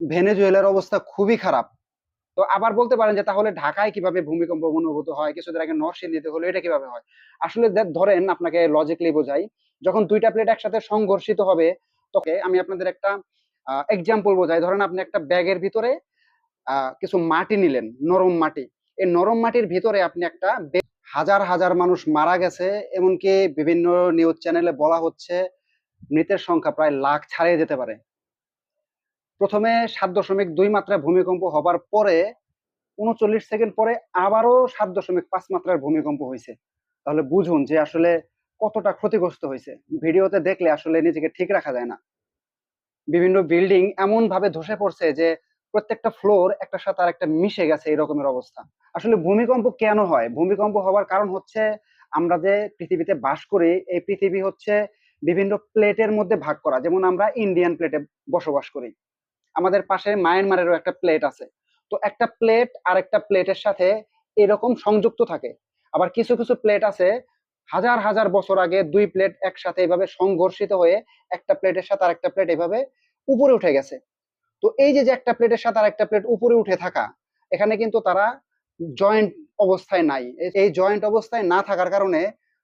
ভেনেজুয়েলার অবস্থা খুবই খারাপ। তো আবার বলতে পারেন যে তাহলে ঢাকায় কিভাবে ভূমিকম্প অনুভূত হয়, কিছুদিন আগে নরসিংদীতে হলো, এটা কিভাবে হয়? আসলে ধরেন আপনাকে লজিক্যালি বোঝাই। যখন দুইটা প্লেট একসাথে সংঘর্ষিত হবে, তোকে আমি আপনাদের একটা এক্সাম্পল বোঝাই। ধরেন আপনি একটা ব্যাগের ভিতরে কিছু মাটি নিলেন, নরম মাটি। এই নরম মাটির ভিতরে আপনি একটা হাজার হাজার মানুষ মারা গেছে। এমনকি বিভিন্ন নিউজ চ্যানেলে বলা হচ্ছে মৃতের সংখ্যা প্রায় লাখ ছাড়িয়ে যেতে পারে। প্রথমে 7.2 মাত্রা ভূমিকম্প হবার পরে 39 সেকেন্ড পরে আবারও 7.5 মাত্রার ভূমিকম্প হয়েছে। তাহলে বুঝুন যে আসলে কতটা ক্ষতিগ্রস্ত হয়েছে। ভিডিওতে দেখলে আসলে নিজেকে ঠিক রাখা যায় না। বিভিন্ন বিল্ডিং এমন ভাবে ধসে পড়ছে যে প্রত্যেকটা ফ্লোর একটার সাথে আর একটা মিশে গেছে, এই রকমের অবস্থা। আসলে ভূমিকম্প কেন হয়? ভূমিকম্প হওয়ার কারণ হচ্ছে আমরা যে পৃথিবীতে বাস করি, এই পৃথিবী হচ্ছে বিভিন্ন প্লেটের মধ্যে ভাগ করা। যেমন আমরা ইন্ডিয়ান প্লেটে বসবাস করি, আমাদের পাশে মায়ানমারেরও একটা প্লেট আছে। তো একটা প্লেট আর একটা প্লেটের সাথে এরকম সংযুক্ত থাকে। আবার কিছু কিছু প্লেট আছে হাজার হাজার বছর আগে দুই প্লেট একসাথে এভাবে সংঘর্ষিত হয়ে একটা প্লেটের সাথে আর একটা প্লেট এভাবে উপরে উঠে গেছে। তো এই যে যে একটা প্লেটের সাথে আর একটা প্লেট উপরে উঠে থাকা, এখানে কিন্তু তারা জয়েন্ট অবস্থায় নাই। এই জয়েন্ট অবস্থায় না থাকার কারণে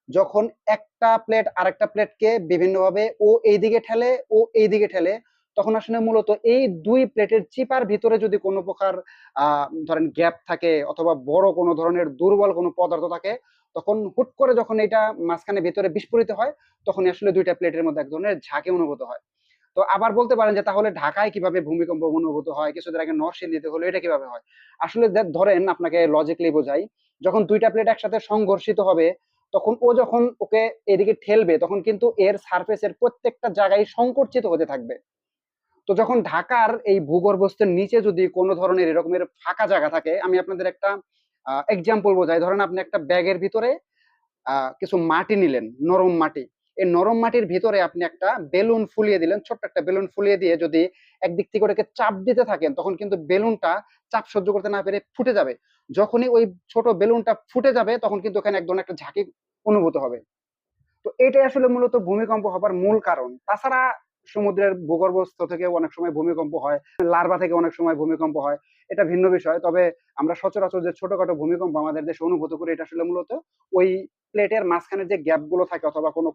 যখন একটা প্লেট আরেকটা প্লেটকে বিভিন্নভাবে ও এইদিকে ঠেলে, ও এইদিকে ঠেলে, তখন আসলে মূলত এই দুই প্লেটের চিপার ভিতরে যদি কোনো প্রকার ধরেন গ্যাপ থাকে অথবা বড় কোনো ধরনের দুর্বল কোনো পদার্থ থাকে, তখন হুট করে যখন এটা মাঝখানে ভিতরে বিস্ফোরিত হয়, তখনই আসলে দুইটা প্লেটের মধ্যে এক ধরনের ঝাঁকি অনুভূত হয়। তো আবার বলতে পারেন যে তাহলে ঢাকায় কিভাবে ভূমিকম্প অনুভূত হয়, কিছুদিন আগে নরসিংদীতে হলো, এটা কিভাবে হয়? আসলে ধরেন আপনাকে লজিক্যালি বোঝাই। যখন দুইটা প্লেট একসাথে সংঘর্ষিত হবে, তখন ও যখন ওকে এদিকে ঠেলবে, তখন কিন্তু এর সারফেসের প্রত্যেকটা জায়গায় সংকুচিত হতে থাকবে। তো যখন ঢাকার এই ভূগর্ভস্থের নিচে যদি কোনো ধরনের এরকমের ফাঁকা জায়গা থাকে, আমি আপনাদের একটা এক্সাম্পল বোঝাই। ধরেন আপনি একটা ব্যাগের ভিতরে কিছু মাটি নিলেন, নরম মাটি। এই নরম মাটির ভিতরে আপনি একটা বেলুন ফুলিয়ে দিলেন, ছোট্ট একটা বেলুন ফুলিয়ে দিয়ে যদি একদিক থেকে ওটাকে চাপ দিতে থাকেন, তখন কিন্তু বেলুনটা চাপ সহ্য করতে না পেরে ফুটে যাবে। যখনই ওই ছোট বেলুনটা ফুটে যাবে, তখন কিন্তু ওখানে এক ধরনের একটা ঝাঁকি অনুভূত হবে। তো এটাই আসলে মূলত ভূমিকম্প হবার মূল কারণ। তাছাড়া সমুদ্রের ভূগর্ভস্থ থেকে অনেক সময় ভূমিকম্প হয়, লার্ভা থেকে অনেক সময় ভূমিকম্প হয়, এটা ভিন্ন বিষয়। তবে আমরা সচরাচর যে ছোটখাটো ভূমিকম্প আমাদের দেশে অনুভূত করি, এটা আসলে মূলত ওই প্লেটের মাঝখানে যে গ্যাপ গুলো থাকে অথবা কোনো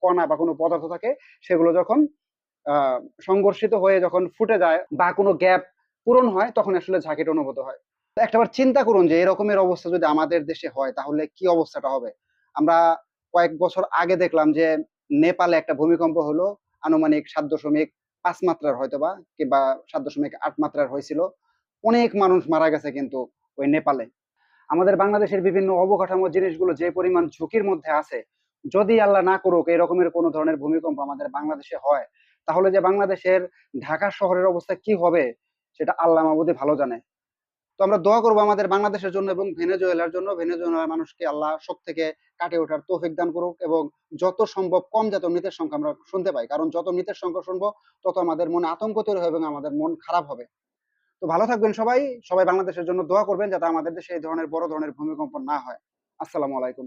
কণা বা কোনো পদার্থ থাকে, সেগুলো যখন সংঘর্ষিত হয়ে যখন ফুটে যায় বা কোনো গ্যাপ পূরণ হয়, তখন আসলে ঝাঁকিটা অনুভূত হয়। একটাবার চিন্তা করুন যে এরকমের অবস্থা যদি আমাদের দেশে হয়, তাহলে কি অবস্থাটা হবে? আমরা কয়েক বছর আগে দেখলাম যে নেপালে একটা ভূমিকম্প হলো, আনুমানিক 7.5 মাত্রার হয়তোবা, কিংবা 7.8 মাত্রার হয়েছিল। অনেক মানুষ মারা গেছে কিন্তু ওই নেপালে। আমাদের বাংলাদেশের বিভিন্ন অবকাঠামো জিনিসগুলো যে পরিমাণ ঝুঁকির মধ্যে আছে, যদি আল্লাহ না করুক এরকমের কোনো ধরনের ভূমিকম্প আমাদের বাংলাদেশে হয়, তাহলে যে বাংলাদেশের ঢাকা শহরের অবস্থা কি হবে, সেটা আল্লাহ মাহবুদই ভালো জানে। তো আমরা দোয়া করবো আমাদের বাংলাদেশের জন্য এবং ভেনেজুয়েলার জন্য। ভেনেজুয়েলার মানুষকে আল্লাহ শোক থেকে কাটিয়ে ওঠার তৌফিক দান করুক, এবং যত সম্ভব কম যত মৃতের সংখ্যা আমরা শুনতে পাই, কারণ যত মৃতের সংখ্যা শুনবো তত আমাদের মনে আতঙ্ক তৈরি হবে এবং আমাদের মন খারাপ হবে। তো ভালো থাকবেন সবাই। সবাই বাংলাদেশের জন্য দোয়া করবেন যাতে আমাদের দেশে এই ধরনের বড় ধরনের ভূমিকম্প না হয়। আসসালামু আলাইকুম।